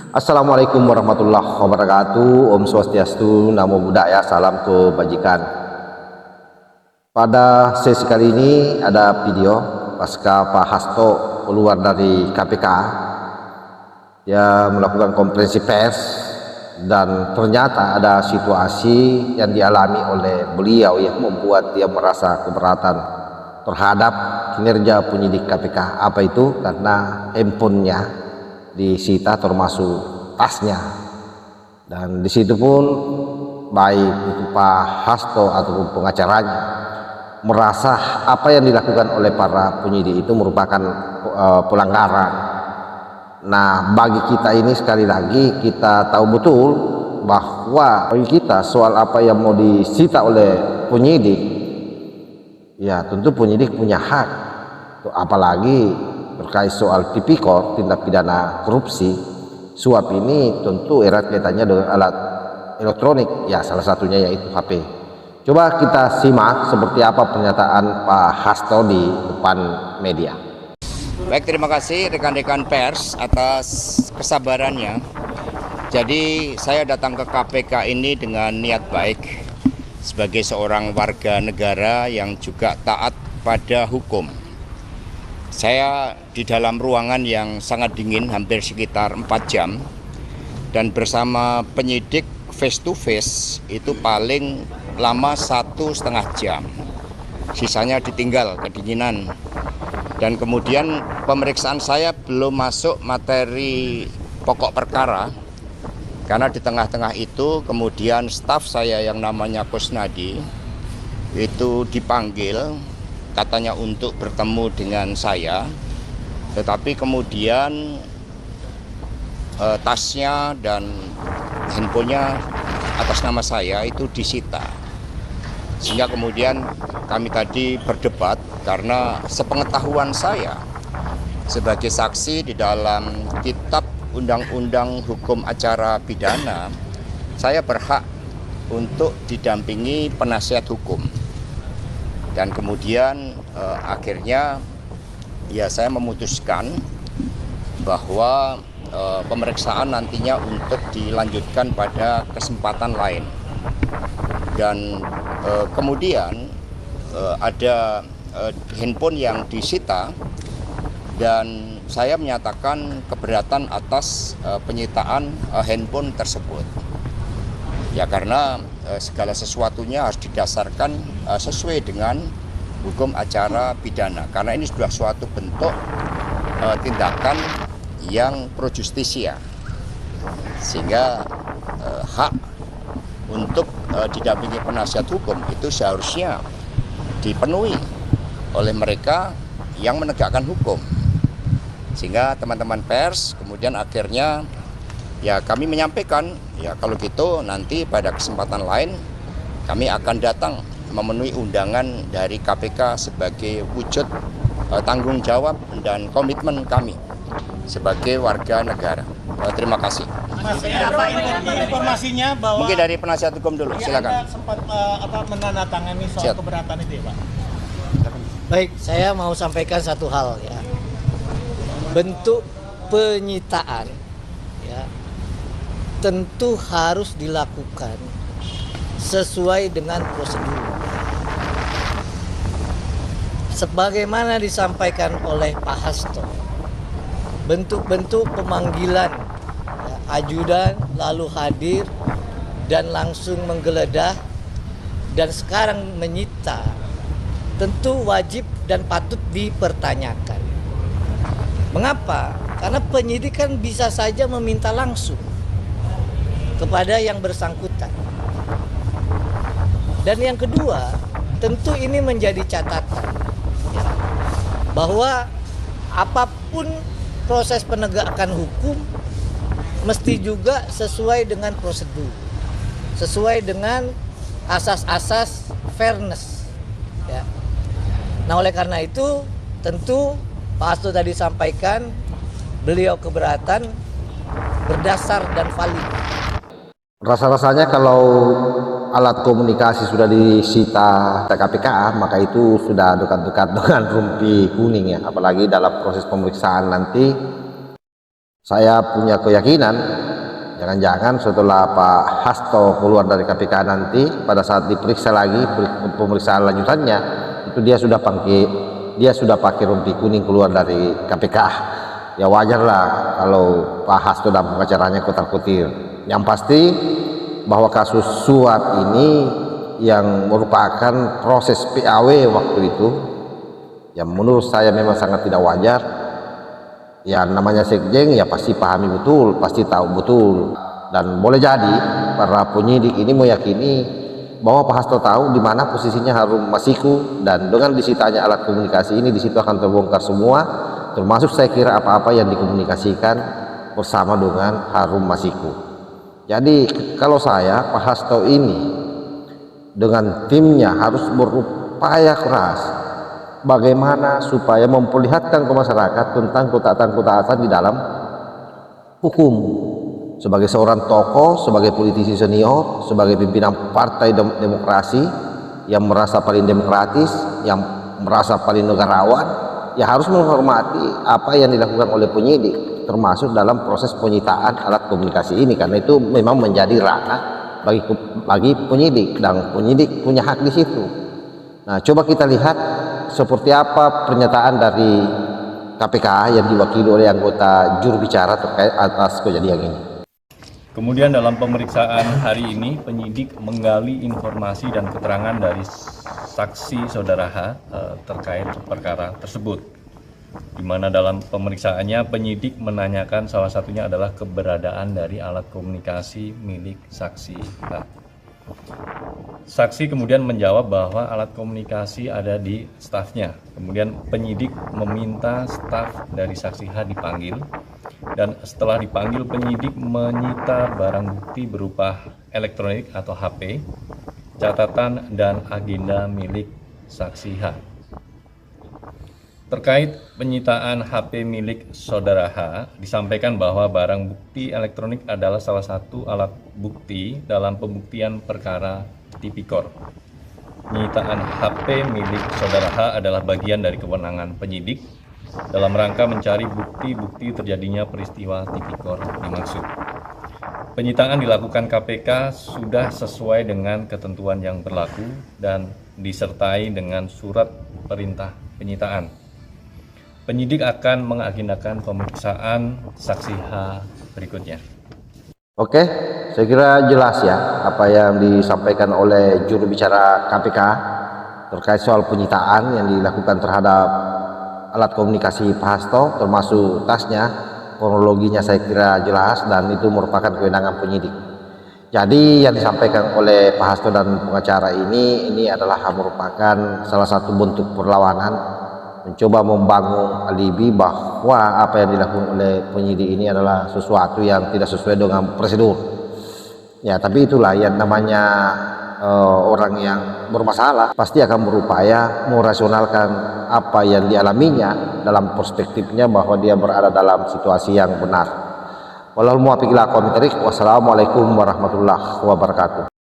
Assalamualaikum warahmatullahi wabarakatuh. Om Swastiastu, Namo Buddhaya, salam kebajikan. Pada sesi kali ini ada video pasca Pak Hasto keluar dari KPK. Dia melakukan konferensi pers dan ternyata ada situasi yang dialami oleh beliau yang membuat dia merasa keberatan terhadap kinerja penyidik KPK. Apa itu? Karena handphonenya disita termasuk tasnya, dan di situ pun baik itu Pak Hasto ataupun pengacaranya merasa apa yang dilakukan oleh para penyidik itu merupakan pelanggaran. Nah, bagi kita ini sekali lagi kita tahu betul bahwa bagi kita soal apa yang mau disita oleh penyidik, ya tentu penyidik punya hak. Apalagi terkait soal tipikor, tindak pidana korupsi, suap ini tentu erat kaitannya dengan alat elektronik, ya salah satunya yaitu HP. Coba kita simak seperti apa pernyataan Pak Hasto di depan media. Baik, terima kasih rekan-rekan pers atas kesabarannya. Jadi saya datang ke KPK ini dengan niat baik sebagai seorang warga negara yang juga taat pada hukum. Saya di dalam ruangan yang sangat dingin hampir sekitar 4 jam, dan bersama penyidik face to face itu paling lama 1,5 jam. Sisanya ditinggal kedinginan. Dan kemudian pemeriksaan saya belum masuk materi pokok perkara, karena di tengah-tengah itu kemudian staf saya yang namanya Kusnadi itu dipanggil, katanya untuk bertemu dengan saya, tetapi kemudian tasnya dan handphonenya atas nama saya itu disita. Sehingga kemudian kami tadi berdebat, karena sepengetahuan saya sebagai saksi di dalam kitab Undang-Undang Hukum Acara Pidana, saya berhak untuk didampingi penasihat hukum. Dan kemudian akhirnya ya saya memutuskan bahwa pemeriksaan nantinya untuk dilanjutkan pada kesempatan lain. Dan kemudian ada handphone yang disita, dan saya menyatakan keberatan atas penyitaan handphone tersebut. Ya karena segala sesuatunya harus didasarkan sesuai dengan hukum acara pidana, karena ini sudah suatu bentuk tindakan yang pro justisia, sehingga hak untuk didampingi penasihat hukum itu seharusnya dipenuhi oleh mereka yang menegakkan hukum. Sehingga teman-teman pers kemudian akhirnya ya kami menyampaikan, ya kalau gitu nanti pada kesempatan lain kami akan datang memenuhi undangan dari KPK sebagai wujud tanggung jawab dan komitmen kami sebagai warga negara. Terima kasih. Mas, informasinya bahwa mungkin dari penasihat hukum dulu, silakan. Anda sempat menandatangani soal keberatan itu ya, Pak? Baik, saya mau sampaikan satu hal ya. Bentuk penyitaan ya tentu harus dilakukan sesuai dengan prosedur. Sebagaimana disampaikan oleh Pak Hasto, bentuk-bentuk pemanggilan ya, ajudan lalu hadir dan langsung menggeledah dan sekarang menyita tentu wajib dan patut dipertanyakan. Mengapa? Karena penyidik kan bisa saja meminta langsung kepada yang bersangkutan. Dan yang kedua, tentu ini menjadi catatan ya, bahwa apapun proses penegakan hukum mesti juga sesuai dengan prosedur, sesuai dengan asas-asas fairness ya. Nah, oleh karena itu tentu Pak Hasto tadi sampaikan beliau keberatan berdasar dan valid. Rasa-rasanya kalau alat komunikasi sudah disita KPK, maka itu sudah dekat-dekat dengan rumpi kuning ya. Apalagi dalam proses pemeriksaan nanti Saya punya keyakinan jangan-jangan setelah Pak Hasto keluar dari KPK nanti pada saat diperiksa lagi pemeriksaan lanjutannya itu dia sudah pakai rompi kuning keluar dari KPK. Ya wajar lah kalau Pak Hasto dan pengacaranya kotar-kotir. Yang pasti bahwa kasus suap ini yang merupakan proses PAW waktu itu yang menurut saya memang sangat tidak wajar. Ya namanya sekjen ya pasti pahami betul, pasti tahu betul, dan boleh jadi para penyidik ini meyakini bahwa Pak Hasto tahu di mana posisinya Harun Masiku, dan dengan disitanya alat komunikasi ini di situ akan terbongkar semua, termasuk saya kira apa-apa yang dikomunikasikan bersama dengan Harun Masiku. Jadi kalau saya, Pak Hasto ini dengan timnya harus berupaya keras bagaimana supaya memperlihatkan ke masyarakat tentang ketaatan-ketaatan di dalam hukum. Sebagai seorang tokoh, sebagai politisi senior, sebagai pimpinan partai demokrasi yang merasa paling demokratis, yang merasa paling negarawan, ya harus menghormati apa yang dilakukan oleh penyidik, termasuk dalam proses penyitaan alat komunikasi ini, karena itu memang menjadi ranah bagi penyidik, dan penyidik punya hak di situ. Nah, coba kita lihat seperti apa pernyataan dari KPK yang diwakili oleh anggota juru bicara terkait atas kejadian ini. Kemudian dalam pemeriksaan hari ini penyidik menggali informasi dan keterangan dari saksi saudara H terkait perkara tersebut. Di mana dalam pemeriksaannya penyidik menanyakan salah satunya adalah keberadaan dari alat komunikasi milik saksi H. Saksi kemudian menjawab bahwa alat komunikasi ada di stafnya. Kemudian penyidik meminta staf dari saksi H dipanggil, dan setelah dipanggil penyidik menyita barang bukti berupa elektronik atau HP, catatan dan agenda milik saksi H. Terkait penyitaan HP milik saudara H, disampaikan bahwa barang bukti elektronik adalah salah satu alat bukti dalam pembuktian perkara tipikor. Penyitaan HP milik saudara H adalah bagian dari kewenangan penyidik dalam rangka mencari bukti-bukti terjadinya peristiwa tipikor dimaksud. Penyitaan dilakukan KPK sudah sesuai dengan ketentuan yang berlaku dan disertai dengan surat perintah penyitaan. Penyidik akan mengagendakan pemeriksaan saksi H berikutnya. Oke, saya kira jelas ya apa yang disampaikan oleh juru bicara KPK terkait soal penyitaan yang dilakukan terhadap alat komunikasi Pak Hasto, termasuk tasnya. Kronologinya saya kira jelas dan itu merupakan kewenangan penyidik. Jadi yang disampaikan oleh Pak Hasto dan pengacara ini adalah merupakan salah satu bentuk perlawanan, mencoba membangun alibi bahwa apa yang dilakukan oleh penyidik ini adalah sesuatu yang tidak sesuai dengan prosedur. Ya, tapi itulah yang namanya orang yang bermasalah pasti akan berupaya merasionalkan apa yang dialaminya dalam perspektifnya bahwa dia berada dalam situasi yang benar. Wassalamualaikum warahmatullahi wabarakatuh.